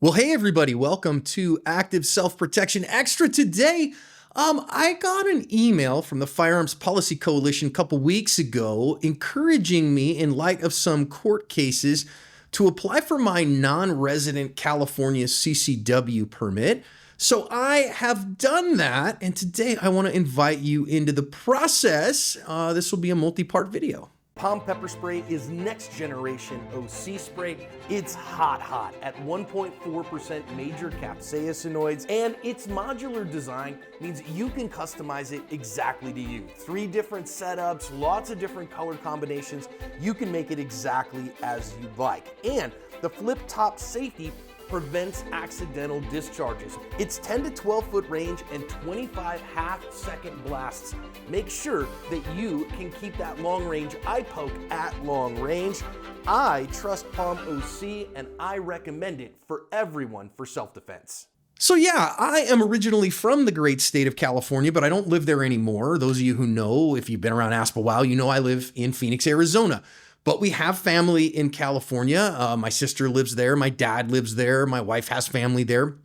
Well, hey everybody, welcome to Active Self-Protection Extra. Today, I got an email from the Firearms Policy Coalition a couple weeks ago encouraging me, in light of some court cases, to apply for my non-resident California CCW permit. So I have done that, and today I want to invite you into the process. This will be a multi-part video. Palm pepper spray is next generation OC spray. It's hot at 1.4% major capsaicinoids, and its modular design means you can customize it exactly to you. 3 different setups, lots of different color combinations. You can make it exactly as you like. And the flip top safety prevents accidental discharges. Its 10 to 12 foot range and 25 half-second blasts make sure that you can keep that long range eye poke at long range. I trust Palm OC, and I recommend it for everyone for self-defense. So yeah, I am originally from the great state of California, but I don't live there anymore. Those of you who know, if you've been around Aspa a while, you know I live in Phoenix, Arizona. But we have family in California. My sister lives there. My dad lives there. My wife has family there.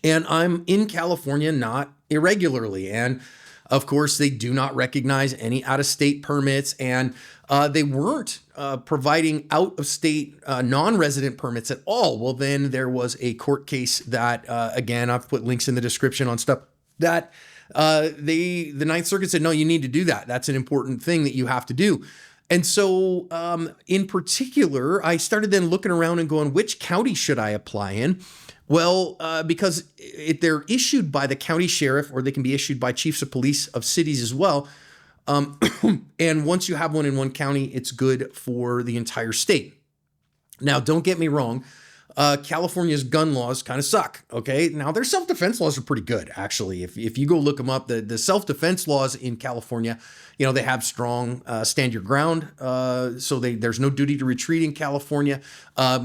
And I'm in California not irregularly. And of course, they do not recognize any out-of-state permits. And they weren't providing out-of-state non-resident permits at all. Well, then there was a court case that, again, I've put links in the description on stuff that the Ninth Circuit said, no, you need to do that. That's an important thing that you have to do. And so in particular, I started then looking around and going, which county should I apply in? Well, because they're issued by the county sheriff, or they can be issued by chiefs of police of cities as well. And once you have one in one county, it's good for the entire state. Now, don't get me wrong. California's gun laws kind of suck. Okay. Now their self-defense laws are pretty good. Actually, if you go look them up, the self-defense laws in California, they have strong stand your ground. So there's no duty to retreat in California.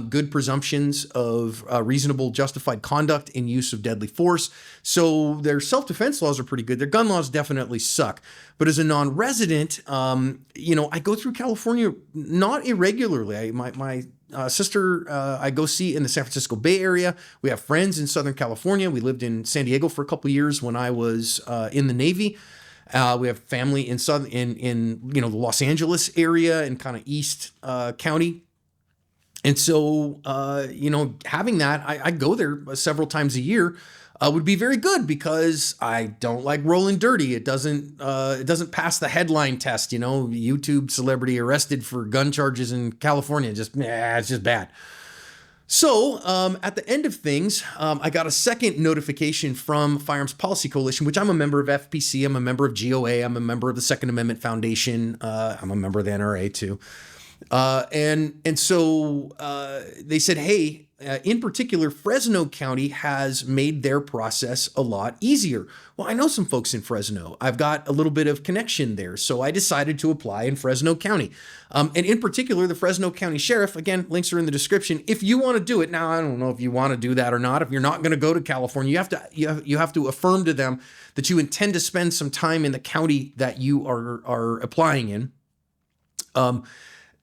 Good presumptions of reasonable justified conduct in use of deadly force. So their self-defense laws are pretty good. Their gun laws definitely suck. But as a non-resident, I go through California not irregularly. My sister, I go see in the San Francisco Bay Area. We have friends in Southern California. We lived in San Diego for a couple of years when I was in the Navy. We have family in the Los Angeles area and kind of East County. And so, having that, I go there several times a year. Would be very good, because I don't like rolling dirty. It doesn't pass the headline test. YouTube celebrity arrested for gun charges in California. It's just bad. So at the end of things, I got a second notification from Firearms Policy Coalition, which I'm a member of FPC. I'm a member of GOA. I'm a member of the Second Amendment Foundation. I'm a member of the NRA too. And so they said, hey, in particular, Fresno County has made their process a lot easier. Well, I know some folks in Fresno. I've got a little bit of connection there. So I decided to apply in Fresno County. And in particular, the Fresno County Sheriff, again, links are in the description. If you want to do it, now I don't know if you want to do that or not. If you're not going to go to California, you have to affirm to them that you intend to spend some time in the county that you are applying in.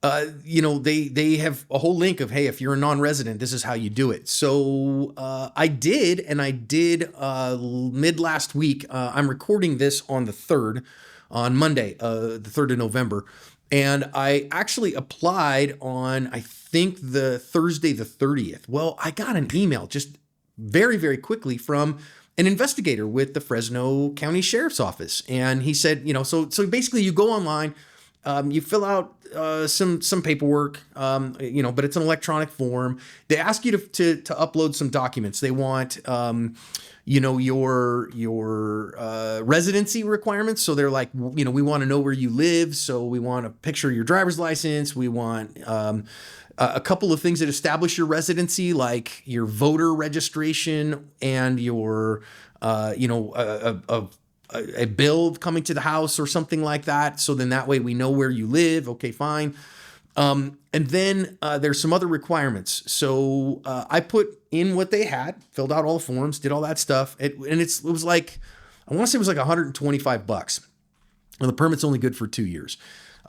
They have a whole link of, hey, if you're a non-resident, this is how you do it. So I did mid last week. I'm recording this on the 3rd, on Monday, the 3rd of November. And I actually applied on, I think, the Thursday, the 30th. Well, I got an email just very, very quickly from an investigator with the Fresno County Sheriff's Office. And he said, so basically you go online, you fill out some paperwork, but it's an electronic form. They ask you to upload some documents. They want, your residency requirements. So they're like, we want to know where you live. So we want a picture of your driver's license. We want a couple of things that establish your residency, like your voter registration and your, a bill coming to the house or something like that. So then that way we know where you live. Okay, fine. And then there's some other requirements. So I put in what they had, filled out all the forms, did all that stuff. It was like, I want to say it was like $125. And the permit's only good for 2 years.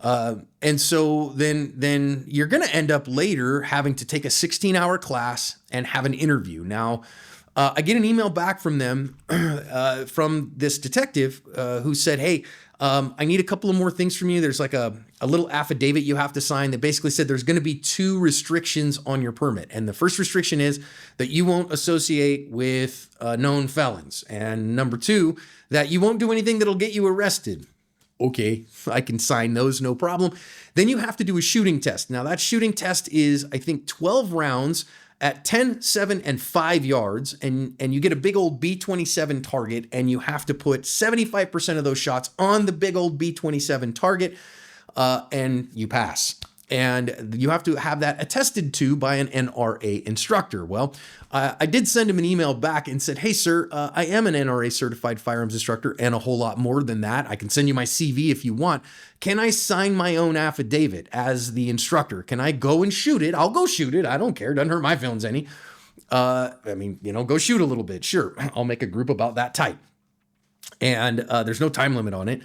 And so then you're going to end up later having to take a 16-hour class and have an interview. Now, I get an email back from them, from this detective who said, hey, I need a couple of more things from you. There's like a little affidavit you have to sign that basically said there's going to be 2 restrictions on your permit. And the first restriction is that you won't associate with known felons. And number 2, that you won't do anything that'll get you arrested. Okay, I can sign those, no problem. Then you have to do a shooting test. Now that shooting test is, I think, 12 rounds at 10, 7, and 5 yards, and you get a big old B-27 target, and you have to put 75% of those shots on the big old B-27 target, and you pass. And you have to have that attested to by an NRA instructor. Well, I did send him an email back and said, hey, sir, I am an NRA certified firearms instructor and a whole lot more than that. I can send you my CV if you want. Can I sign my own affidavit as the instructor? Can I go and shoot it? I'll go shoot it. I don't care. It doesn't hurt my feelings any. Go shoot a little bit. Sure. I'll make a group about that type. And there's no time limit on it.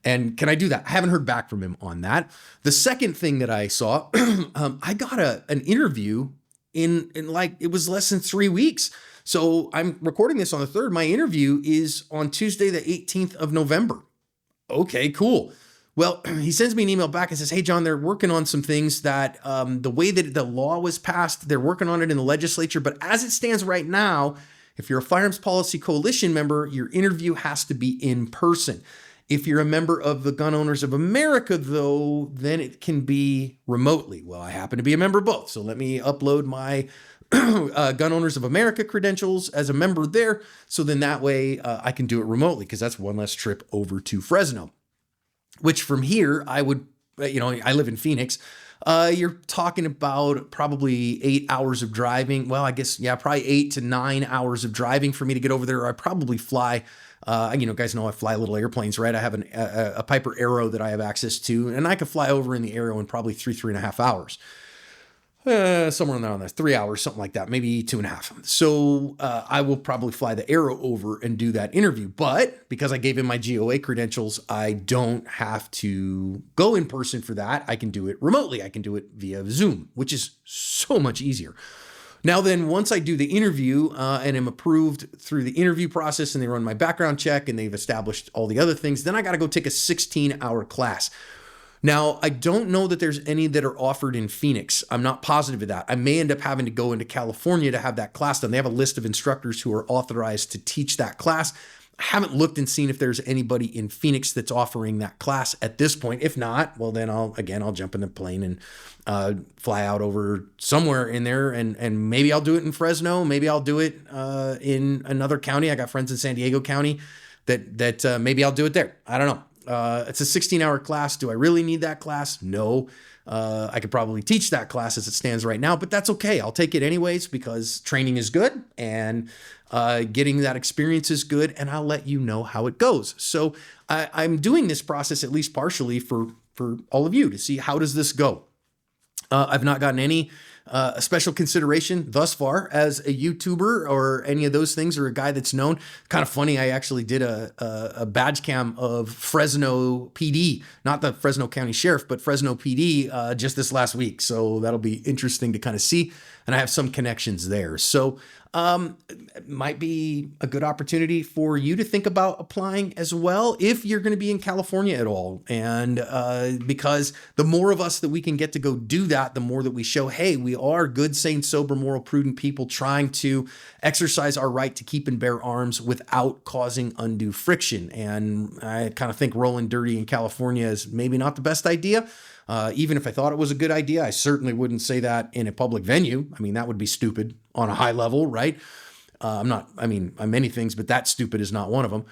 And can I do that? I haven't heard back from him on that. The second thing that I saw, I got an interview in like, it was less than 3 weeks. So I'm recording this on the 3rd. My interview is on Tuesday, the 18th of November. Okay, cool. Well, he sends me an email back and says, hey, John, they're working on some things that the way that the law was passed, they're working on it in the legislature. But as it stands right now, if you're a Firearms Policy Coalition member, your interview has to be in person. If you're a member of the Gun Owners of America, though, then it can be remotely. Well, I happen to be a member of both. So let me upload my Gun Owners of America credentials as a member there. So then that way I can do it remotely, because that's one less trip over to Fresno, which from here I would, I live in Phoenix. You're talking about probably 8 hours of driving. Well, I guess, yeah, probably 8 to 9 hours of driving for me to get over there. I probably fly. Guys know I fly little airplanes, right? I have a Piper Arrow that I have access to, and I could fly over in the Arrow in probably 3.5 hours. Somewhere around there, 3 hours, something like that, maybe 2.5. So I will probably fly the Arrow over and do that interview. But because I gave him my GOA credentials, I don't have to go in person for that. I can do it remotely. I can do it via Zoom, which is so much easier. Now then, once I do the interview and am approved through the interview process, and they run my background check and they've established all the other things, then I got to go take a 16-hour class. Now, I don't know that there's any that are offered in Phoenix. I'm not positive of that. I may end up having to go into California to have that class done. They have a list of instructors who are authorized to teach that class. I haven't looked and seen if there's anybody in Phoenix that's offering that class at this point. If not, well, then I'll jump in the plane and fly out over somewhere in there, and maybe I'll do it in Fresno. Maybe I'll do it in another county. I got friends in San Diego County that maybe I'll do it there. I don't know. It's a 16-hour class. Do I really need that class? No. I could probably teach that class as it stands right now, but that's okay. I'll take it anyways, because training is good and getting that experience is good, and I'll let you know how it goes. So I'm doing this process, at least partially, for all of you to see, how does this go? I've not gotten any special consideration thus far as a YouTuber or any of those things, or a guy that's known. Kind of funny, I actually did a badge cam of Fresno PD, not the Fresno County Sheriff, but Fresno PD just this last week. So that'll be interesting to kind of see. And I have some connections there. So it might be a good opportunity for you to think about applying as well, if you're going to be in California at all. And because the more of us that we can get to go do that, the more that we show, hey, we are good, sane, sober, moral, prudent people trying to exercise our right to keep and bear arms without causing undue friction. And I kind of think rolling dirty in California is maybe not the best idea. Even if I thought it was a good idea, I certainly wouldn't say that in a public venue. I mean, that would be stupid on a high level, right? I'm many things, but that stupid is not one of them.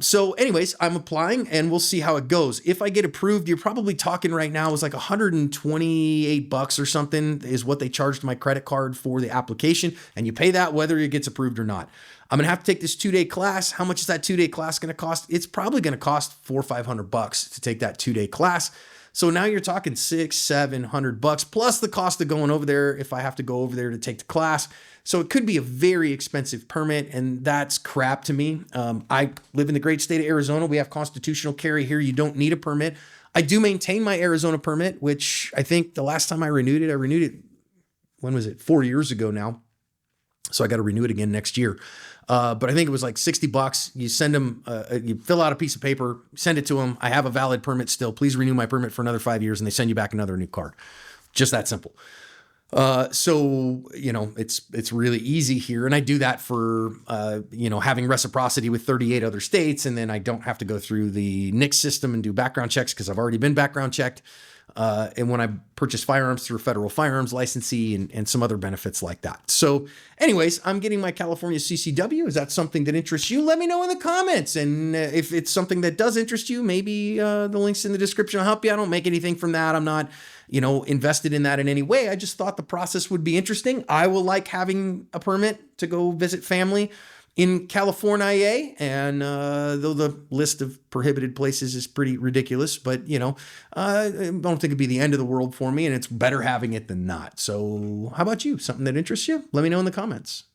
So anyways, I'm applying and we'll see how it goes. If I get approved, you're probably talking right now is like $128 or something is what they charged my credit card for the application. And you pay that whether it gets approved or not. I'm going to have to take this 2-day class. How much is that 2-day class going to cost? It's probably going to cost $400 or $500 to take that 2-day class. So now you're talking $600-700 plus the cost of going over there if I have to go over there to take the class. So it could be a very expensive permit, and that's crap to me. I live in the great state of Arizona. We have constitutional carry here. You don't need a permit. I do maintain my Arizona permit, which I think the last time I renewed it, when was it? 4 years ago now. So I got to renew it again next year. But I think it was like $60. You send them, you fill out a piece of paper, send it to them. I have a valid permit still. Please renew my permit for another 5 years, and they send you back another new card. Just that simple. So, it's really easy here. And I do that for, having reciprocity with 38 other states. And then I don't have to go through the NICS system and do background checks because I've already been background checked. And when I purchase firearms through a federal firearms licensee and some other benefits like that. So anyways, I'm getting my California CCW. Is that something that interests you? Let me know in the comments. And if it's something that does interest you, maybe the link's in the description will help you. I don't make anything from that. I'm not, invested in that in any way. I just thought the process would be interesting. I will like having a permit to go visit family in California, and though the list of prohibited places is pretty ridiculous, but I don't think it'd be the end of the world for me, and it's better having it than not. So how about you? Something that interests you? Let me know in the comments.